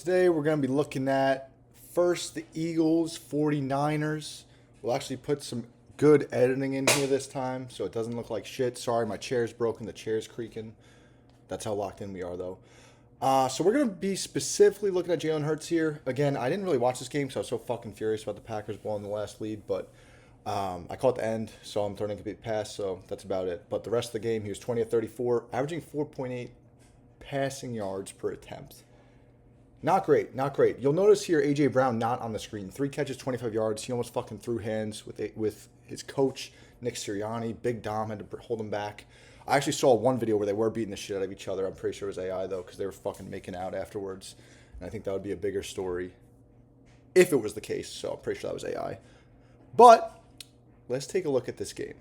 Today we're going to be looking at first the Eagles 49ers. We'll actually put some good editing in here this time so it doesn't look like shit. Sorry, my chair's broken. The chair's creaking. That's how locked in we are, though. So we're going to be specifically looking at Jalen Hurts here. Again, I didn't really watch this game, so I was so fucking furious about the Packers blowing the last lead. But I caught the end, so I'm throwing a complete pass, so that's about it. But the rest of the game, he was 20 of 34, averaging 4.8 passing yards per attempt. Not great, not great. You'll notice here A.J. Brown not on the screen. 3 catches, 25 yards. He almost fucking threw hands with his coach, Nick Sirianni. Big Dom had to hold him back. I actually saw one video where they were beating the shit out of each other. I'm pretty sure it was AI, though, because they were fucking making out afterwards. And I think that would be a bigger story if it was the case. So I'm pretty sure that was AI. But let's take a look at this game.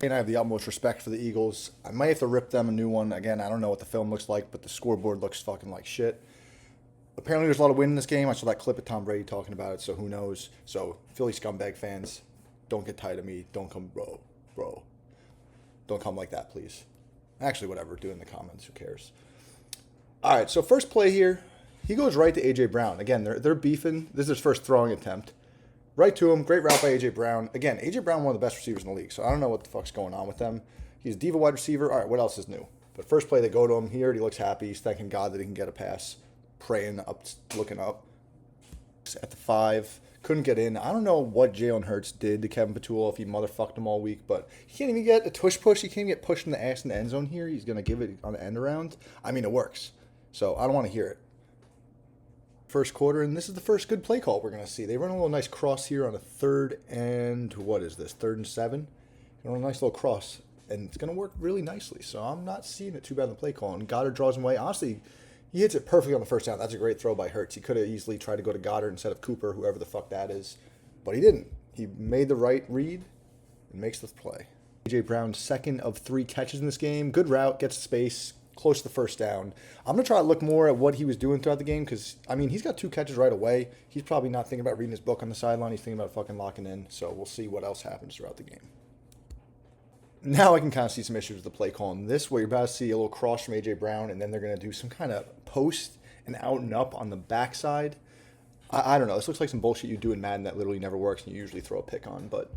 And I have the utmost respect for the Eagles. I might have to rip them a new one. Again, I don't know what the film looks like, but the scoreboard looks fucking like shit. Apparently, there's a lot of wind in this game. I saw that clip of Tom Brady talking about it, so who knows. So, Philly scumbag fans, don't get tired of me. Don't come, bro. Don't come like that, please. Actually, whatever. Do it in the comments. Who cares? All right, so first play here. He goes right to A.J. Brown. Again, they're beefing. This is his first throwing attempt. Right to him. Great route by A.J. Brown. Again, A.J. Brown, one of the best receivers in the league, so I don't know what the fuck's going on with them. He's a diva wide receiver. All right, what else is new? But first play, they go to him. He already looks happy. He's thanking God that he can get a pass. Praying up, looking up. At the 5. Couldn't get in. I don't know what Jalen Hurts did to Kevin Patullo if he motherfucked him all week, but he can't even get a tush push. He can't even get pushed in the ass in the end zone here. He's going to give it on the end around. I mean, it works. So I don't want to hear it. First quarter, and this is the first good play call we're going to see. They run a little nice cross here on a 3rd and, what is this, 3rd and 7? They run a nice little cross, and it's going to work really nicely. So I'm not seeing it too bad in the play call. And Goddard draws him away. Honestly, he hits it perfectly on the first down. That's a great throw by Hurts. He could have easily tried to go to Goddard instead of Cooper, whoever the fuck that is. But he didn't. He made the right read and makes the play. A.J. Brown, 2nd of 3 catches in this game. Good route, gets space, close to the first down. I'm going to try to look more at what he was doing throughout the game because, I mean, he's got 2 catches right away. He's probably not thinking about reading his book on the sideline. He's thinking about fucking locking in. So we'll see what else happens throughout the game. Now I can kind of see some issues with the play call in this, where you're about to see a little cross from A.J. Brown, and then they're going to do some kind of post and out and up on the backside. I don't know. This looks like some bullshit you do in Madden that literally never works and you usually throw a pick on, but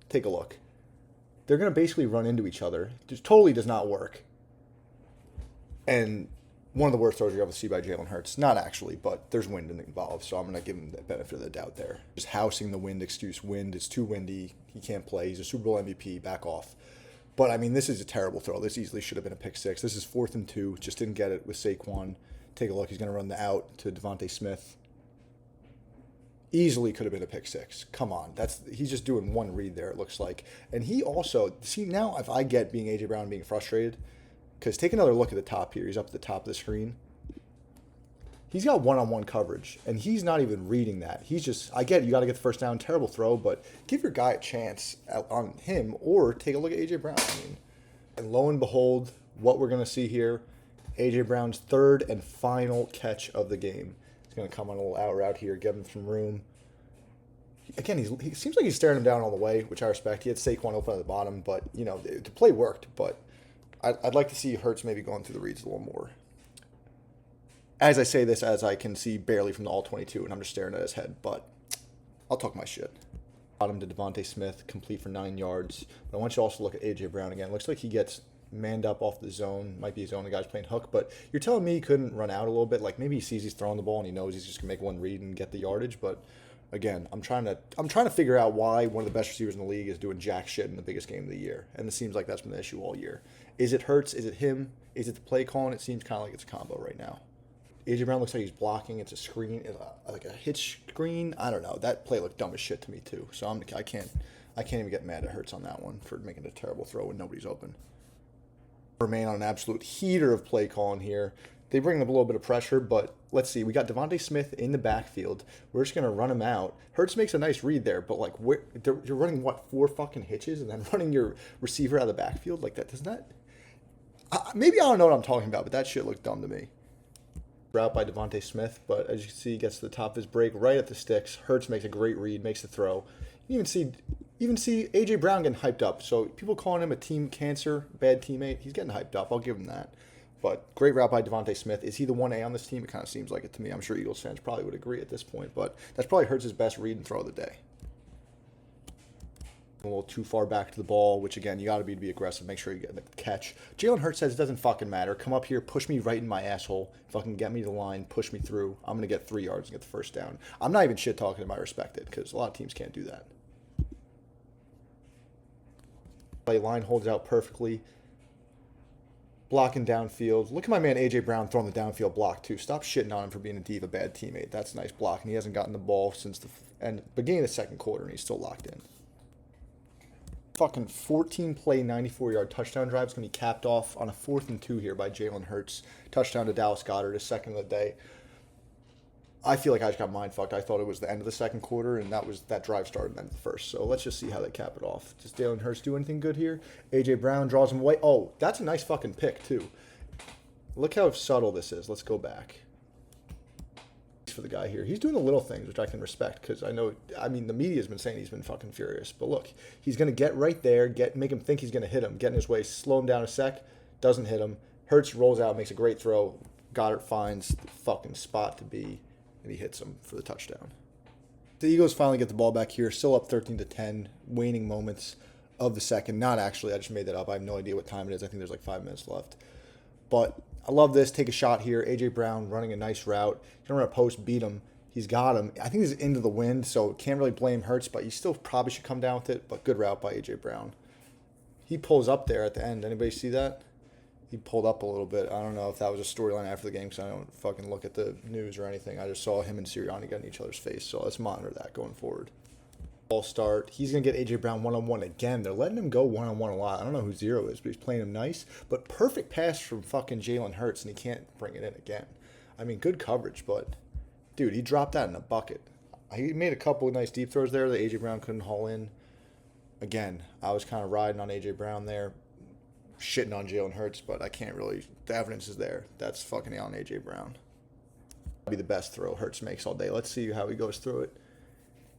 take a look. They're going to basically run into each other. It just totally does not work. And one of the worst throws you're able to see by Jalen Hurts. Not actually, but there's wind involved, so I'm going to give him the benefit of the doubt there. Just housing the wind excuse. Wind, it's too windy. He can't play. He's a Super Bowl MVP. Back off. But, I mean, this is a terrible throw. This easily should have been a pick 6. This is 4th and 2. Just didn't get it with Saquon. Take a look. He's going to run the out to Devontae Smith. Easily could have been a pick 6. Come on. He's just doing one read there, it looks like. And he also, see, now if I get being A.J. Brown being frustrated, because take another look at the top here. He's up at the top of the screen. He's got one-on-one coverage, and he's not even reading that. He's just, I get it, you got to get the first down, terrible throw, but give your guy a chance on him, or take a look at A.J. Brown. I mean, and lo and behold, what we're going to see here, A.J. Brown's 3rd and final catch of the game. He's going to come on a little out route here, give him some room. Again, he seems like he's staring him down all the way, which I respect. He had Saquon open at the bottom, but, you know, the play worked, but I'd like to see Hurts maybe going through the reads a little more. As I say this, as I can see barely from the All-22, and I'm just staring at his head, but I'll talk my shit. Bottom to Devontae Smith, complete for 9 yards. But I want you to also look at A.J. Brown again. Looks like he gets manned up off the zone. Might be his own, the guy's playing hook, but you're telling me he couldn't run out a little bit? Like, maybe he sees he's throwing the ball and he knows he's just going to make one read and get the yardage, but again, I'm trying to figure out why one of the best receivers in the league is doing jack shit in the biggest game of the year. And it seems like that's been the issue all year. Is it Hurts? Is it him? Is it the play calling? It seems kind of like it's a combo right now. A.J. Brown looks like he's blocking. It's a screen, like a hitch screen. I don't know. That play looked dumb as shit to me too. So I can't even get mad at Hurts on that one for making a terrible throw when nobody's open. Remain on an absolute heater of play calling here. They bring them a little bit of pressure, but let's see. We got Devontae Smith in the backfield. We're just going to run him out. Hurts makes a nice read there, but like you're running, 4 fucking hitches and then running your receiver out of the backfield? Like that, doesn't that... maybe I don't know what I'm talking about, but that shit looked dumb to me. Route by Devontae Smith, but as you can see, he gets to the top of his break right at the sticks. Hurts makes a great read, makes the throw. You even see A.J. Brown getting hyped up. So people calling him a team cancer, bad teammate, he's getting hyped up. I'll give him that. But great route by Devontae Smith. Is he the 1A on this team? It kind of seems like it to me. I'm sure Eagles fans probably would agree at this point, but that's probably Hurts' best read and throw of the day. A little too far back to the ball, which again, you got to be aggressive. Make sure you get the catch. Jalen Hurts says it doesn't fucking matter. Come up here, push me right in my asshole. Fucking get me to the line, push me through. I'm going to get 3 yards and get the first down. I'm not even shit talking him. I respect it because a lot of teams can't do that. Play line holds out perfectly. Blocking downfield. Look at my man A.J. Brown throwing the downfield block too. Stop shitting on him for being a diva bad teammate. That's a nice block, and he hasn't gotten the ball since the beginning of the second quarter, and he's still locked in. Fucking 14-play, 94-yard touchdown drive is going to be capped off on a 4th and 2 here by Jalen Hurts. Touchdown to Dallas Goedert, his second of the day. I feel like I just got mind fucked. I thought it was the end of the second quarter, and that drive started then the first. So let's just see how they cap it off. Does Jalen Hurts do anything good here? A.J. Brown draws him away. Oh, that's a nice fucking pick, too. Look how subtle this is. Let's go back. For the guy here. He's doing the little things, which I can respect, because I mean, the media's been saying he's been fucking furious. But look, he's going to get right there, make him think he's going to hit him, get in his way, slow him down a sec, doesn't hit him. Hurts rolls out, makes a great throw. Goddard finds the fucking spot to be, and he hits him for the touchdown. The Eagles finally get the ball back here, still up 13-10, waning moments of the second. Not actually, I just made that up. I have no idea what time it is. I think there's like 5 minutes left. But I love this. Take a shot here. A.J. Brown running a nice route. He's going to run a post, beat him. He's got him. I think he's into the wind, so can't really blame Hurts, but you still probably should come down with it. But good route by A.J. Brown. He pulls up there at the end. Anybody see that? He pulled up a little bit. I don't know if that was a storyline after the game because I don't fucking look at the news or anything. I just saw him and Sirianni get in each other's face, so let's monitor that going forward. Ball start. He's going to get A.J. Brown one-on-one again. They're letting him go one-on-one a lot. I don't know who zero is, but he's playing him nice. But perfect pass from fucking Jalen Hurts, and he can't bring it in again. I mean, good coverage, but, dude, he dropped that in a bucket. He made a couple of nice deep throws there that A.J. Brown couldn't haul in. Again, I was kind of riding on A.J. Brown there, shitting on Jalen Hurts, but I can't really. The evidence is there. That's fucking on A.J. Brown. That'll be the best throw Hurts makes all day. Let's see how he goes through it.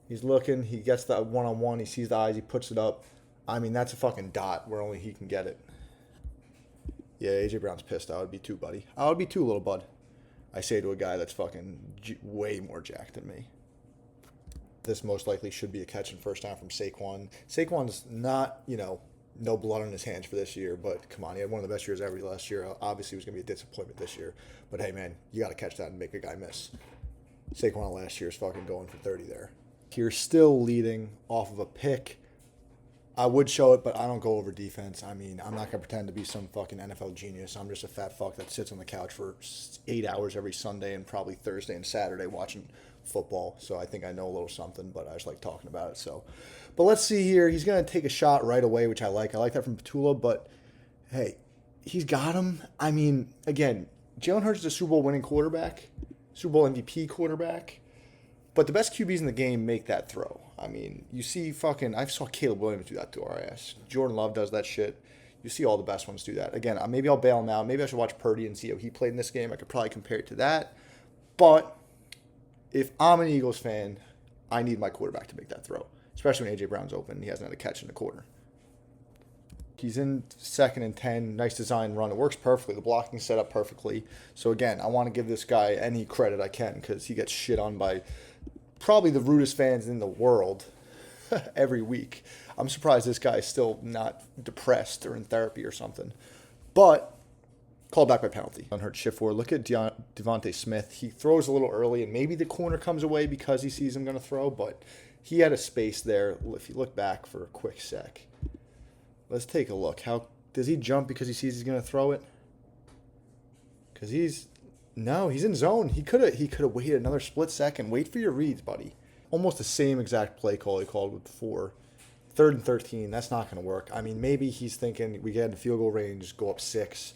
He's looking. He gets that one-on-one. He sees the eyes. He puts it up. I mean, that's a fucking dot where only he can get it. Yeah, A.J. Brown's pissed. I would be too, buddy. I would be too, little bud. I say to a guy that's fucking way more jacked than me. This most likely should be a catch and first down from Saquon. Saquon's not, no blood on his hands for this year, but come on, he had one of the best years ever last year. Obviously, it was going to be a disappointment this year. But hey, man, you got to catch that and make a guy miss. Saquon last year is fucking going for 30 there. You're still leading off of a pick. I would show it, but I don't go over defense. I mean, I'm not going to pretend to be some fucking NFL genius. I'm just a fat fuck that sits on the couch for 8 hours every Sunday and probably Thursday and Saturday watching football. So I think I know a little something, but I just like talking about it. So, but let's see here. He's going to take a shot right away, which I like. I like that from Petula, but hey, he's got him. I mean, again, Jalen Hurts is a Super Bowl winning quarterback, Super Bowl MVP quarterback. But the best QBs in the game make that throw. I mean, you see I saw Caleb Williams do that to our ass. Jordan Love does that shit. You see all the best ones do that. Again, maybe I'll bail him out. Maybe I should watch Purdy and see how he played in this game. I could probably compare it to that. But if I'm an Eagles fan, I need my quarterback to make that throw, especially when A.J. Brown's open and he hasn't had a catch in the quarter. He's in 2nd and 10. Nice design run. It works perfectly. The blocking set up perfectly. So, again, I want to give this guy any credit I can because he gets shit on by probably the rudest fans in the world every week. I'm surprised this guy is still not depressed or in therapy or something. But called back by penalty. Unhurt shift forward. Look at Devontae Smith. He throws a little early, and maybe the corner comes away because he sees him going to throw, but he had a space there. If you look back for a quick sec. Let's take a look. How does he jump because he sees he's going to throw it? Because he's in zone. He could have waited another split second. Wait for your reads, buddy. Almost the same exact play call he called with 4. 3rd and 13. That's not going to work. I mean, maybe he's thinking we get into field goal range, go up 6.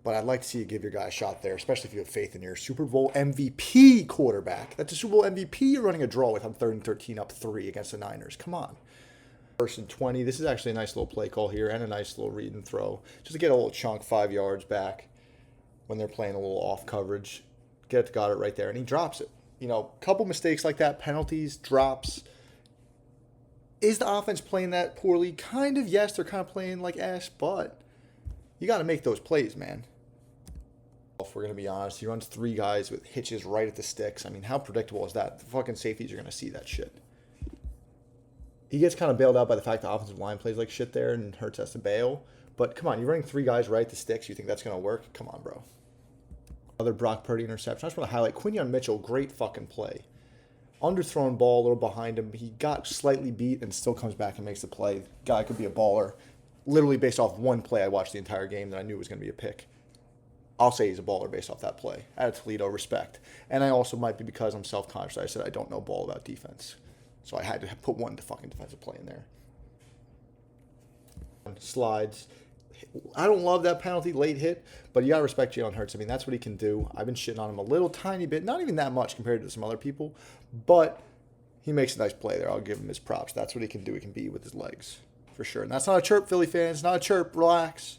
But I'd like to see you give your guy a shot there, especially if you have faith in your Super Bowl MVP quarterback. That's a Super Bowl MVP you're running a draw with on 3rd and 13 up 3 against the Niners. Come on. 1st and 20. This is actually a nice little play call here and a nice little read and throw. Just to get a little chunk 5 yards back when they're playing a little off coverage. Get it to Goddard right there, and he drops it. Couple mistakes like that, penalties, drops. Is the offense playing that poorly? Kind of, yes. They're kind of playing like ass, but you got to make those plays, man. we're going to be honest. He runs 3 guys with hitches right at the sticks. I mean, how predictable is that? The fucking safeties are going to see that shit. He gets kind of bailed out by the fact the offensive line plays like shit there and Hurts has to bail. But come on, you're running 3 guys right at the sticks. You think that's going to work? Come on, bro. Another Brock Purdy interception. I just want to highlight Quinyon Mitchell. Great fucking play. Underthrown ball, a little behind him. He got slightly beat and still comes back and makes the play. Guy could be a baller. Literally based off one play, I watched the entire game that I knew was going to be a pick. I'll say he's a baller based off that play. At Toledo, respect. And I also might be because I'm self-conscious. I said I don't know ball about defense. So I had to put one fucking defensive play in there. Slides. I don't love that penalty, late hit, but you got to respect Jalen Hurts. I mean, that's what he can do. I've been shitting on him a little tiny bit. Not even that much compared to some other people, but he makes a nice play there. I'll give him his props. That's what he can do. He can beat with his legs, for sure. And that's not a chirp, Philly fans. Not a chirp. Relax.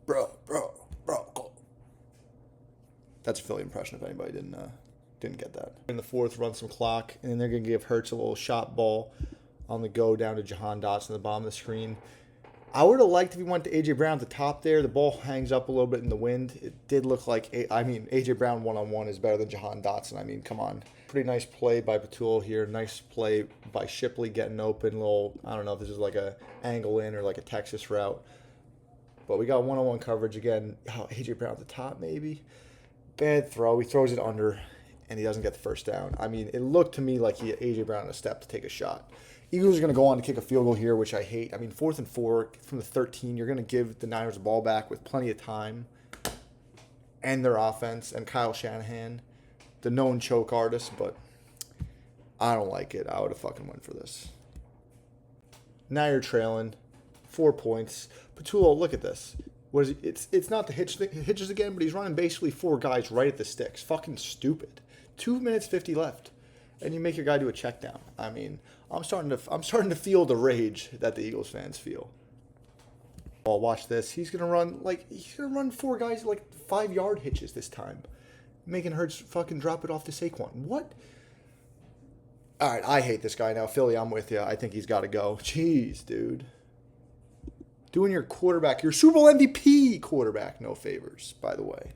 Bro. That's a Philly impression if anybody didn't get that. In the fourth, run some clock, and then they're going to give Hurts a little shot ball on the go down to Jahan Dotson at the bottom of the screen. I would have liked if he went to A.J. Brown at the top there. The ball hangs up a little bit in the wind. It did look like, A.J. Brown one-on-one is better than Jahan Dotson. I mean, come on. Pretty nice play by Patul here. Nice play by Shipley getting open. Little, I don't know if this is like a angle in or like a Texas route. But we got one-on-one coverage again. A.J. Brown at the top maybe. Bad throw. He throws it under, and he doesn't get the first down. I mean, it looked to me like he had A.J. Brown in a step to take a shot. Eagles are going to go on to kick a field goal here, which I hate. I mean, 4th and 4 from the 13. You're going to give the Niners the ball back with plenty of time and their offense and Kyle Shanahan, the known choke artist, but I don't like it. I would have fucking went for this. Now you're trailing 4 points. Patul, look at this. What is he? It's not the hitches again, but he's running basically 4 guys right at the sticks. Fucking stupid. 2 minutes 50 left. And you make your guy do a check down. I mean, I'm starting to feel the rage that the Eagles fans feel. Well, watch this. He's gonna run 4 guys like 5-yard hitches this time, making Hurts fucking drop it off to Saquon. What? All right, I hate this guy now. Philly, I'm with you. I think he's got to go. Jeez, dude. Doing your quarterback, your Super Bowl MVP quarterback, no favors, by the way.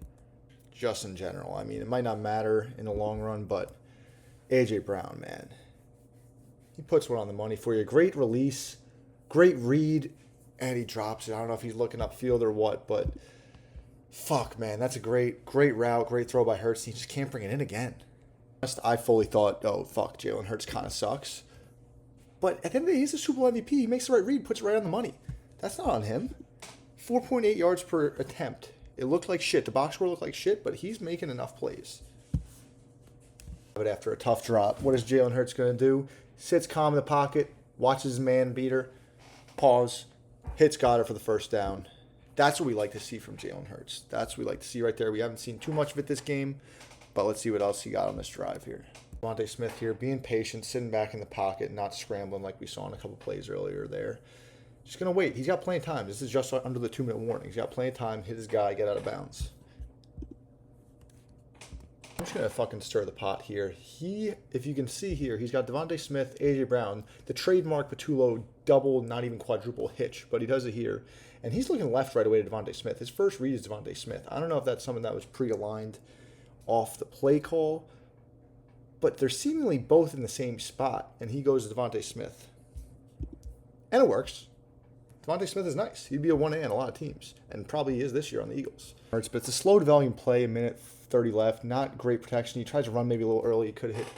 Just in general. I mean, it might not matter in the long run, but A.J. Brown, man. He puts one on the money for you. Great release, great read, and he drops it. I don't know if he's looking upfield or what, but fuck, man. That's a great route, great throw by Hurts. He just can't bring it in again. I fully thought, oh, fuck, Jalen Hurts kind of sucks. But at the end of the day, he's a Super Bowl MVP. He makes the right read, puts it right on the money. That's not on him. 4.8 yards per attempt. It looked like shit. The box score looked like shit, but he's making enough plays. But after a tough drop, what is Jalen Hurts going to do? Sits calm in the pocket, watches his man beater, pause, hits Goddard for the first down. That's what we like to see from Jalen Hurts. That's what we like to see right there. We haven't seen too much of it this game, but let's see what else he got on this drive here. Devontae Smith here, being patient, sitting back in the pocket, not scrambling like we saw in a couple plays earlier there. Just going to wait. He's got plenty of time. This is just under the 2-minute warning. He's got plenty of time. Hit his guy, get out of bounds. I'm just going to fucking stir the pot here. If you can see here, he's got Devontae Smith, A.J. Brown, the trademark Patul double, not even quadruple hitch, but he does it here. And he's looking left right away to Devontae Smith. His first read is Devontae Smith. I don't know if that's something that was pre-aligned off the play call, but they're seemingly both in the same spot, and he goes to Devontae Smith. And it works. Devontae Smith is nice. He'd be a 1A on a lot of teams, and probably is this year on the Eagles. But it's a slow developing play, a minute 30 left. Not great protection. He tries to run maybe a little early. He could have hit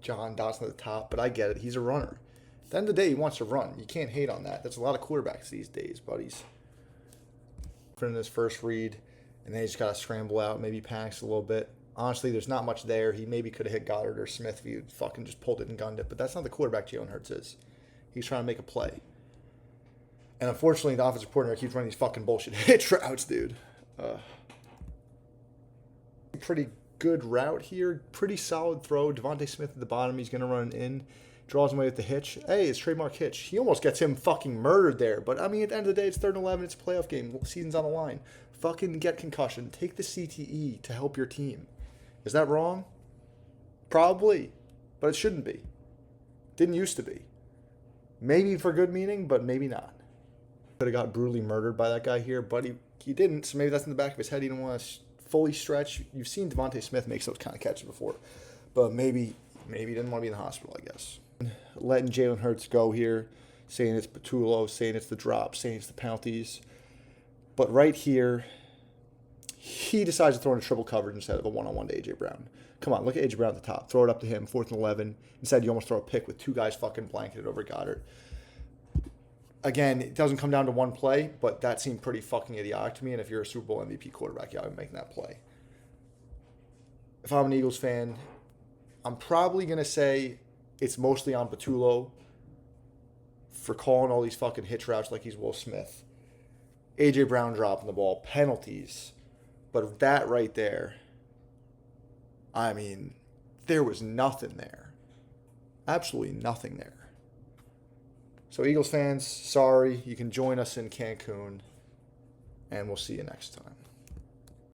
Jahan Dotson at the top, but I get it. He's a runner. At the end of the day, he wants to run. You can't hate on that. That's a lot of quarterbacks these days, buddies. In his first read, and then he just got to scramble out. Maybe panics a little bit. Honestly, there's not much there. He maybe could have hit Goddard or Smith if he fucking just pulled it and gunned it, but that's not the quarterback Jalen Hurts is. He's trying to make a play. And unfortunately, the offensive coordinator keeps running these fucking bullshit hitch routes, dude. Pretty good route here. Pretty solid throw. Devontae Smith at the bottom. He's going to run in. Draws him away with the hitch. Hey, it's trademark hitch. He almost gets him fucking murdered there. But, I mean, at the end of the day, it's 3rd and 11. It's a playoff game. Season's on the line. Fucking get concussion. Take the CTE to help your team. Is that wrong? Probably. But it shouldn't be. Didn't used to be. Maybe for good meaning, but maybe not. Could have got brutally murdered by that guy here, but he didn't, so maybe that's in the back of his head. He didn't want to fully stretched. You've seen Devontae Smith make those kind of catches before, but maybe he didn't want to be in the hospital, I guess. Letting Jalen Hurts go here, saying it's Patullo, saying it's the drop, saying it's the penalties. But right here, he decides to throw in a triple coverage instead of a one-on-one to A.J. Brown. Come on, look at A.J. Brown at the top. Throw it up to him, 4th and 11. Instead, you almost throw a pick with 2 guys fucking blanketed over Goddard. Again, it doesn't come down to one play, but that seemed pretty fucking idiotic to me. And if you're a Super Bowl MVP quarterback, yeah, I'm making that play. If I'm an Eagles fan, I'm probably going to say it's mostly on Patullo for calling all these fucking hitch routes like he's Will Smith. A.J. Brown dropping the ball, penalties. But that right there, I mean, there was nothing there. Absolutely nothing there. So Eagles fans, sorry. You can join us in Cancun, and we'll see you next time.